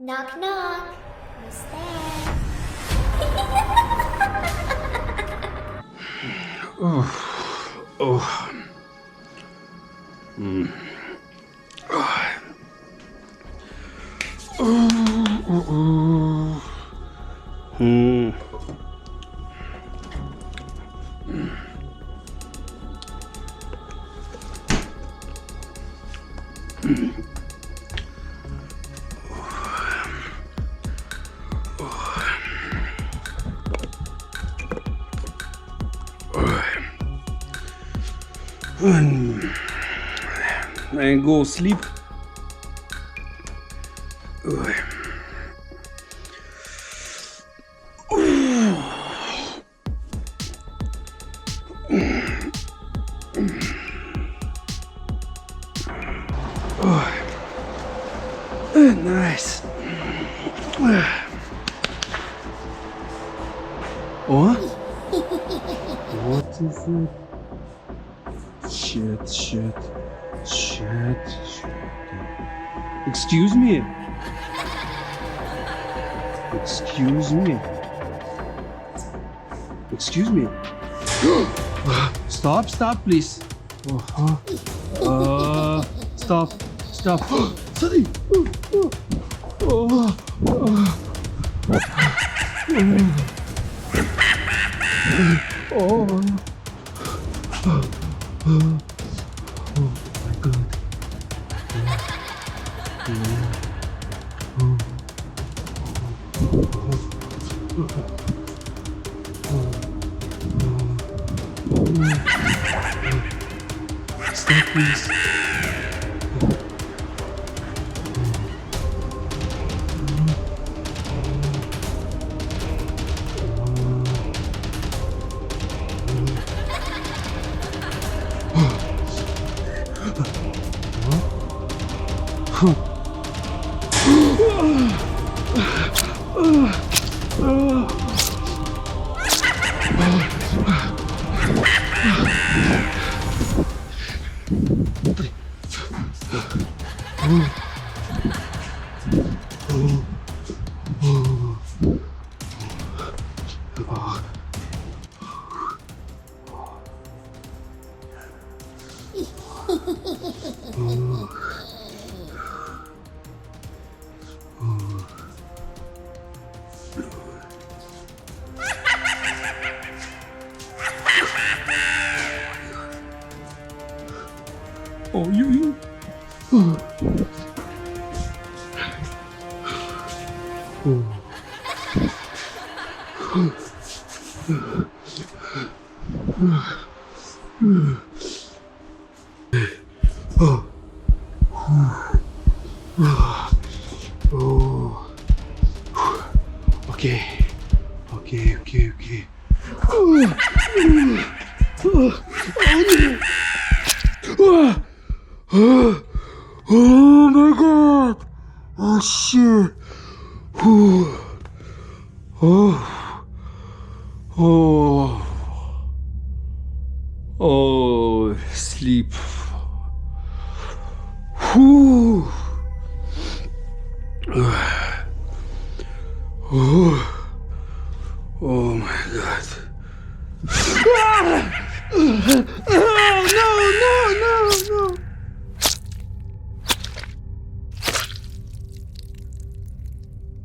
Knock knock. Who's there? Oh. Oh. Mm. Oh. Oh. Oh. Mm. And go sleep. Nice. Oh? What is it? Shit. Excuse me. Stop, please. Stop. Sorry. My God. Stop, please. Oh, you. Okay. Oh my God! Oh shit! Oh, sleep. Oh my God.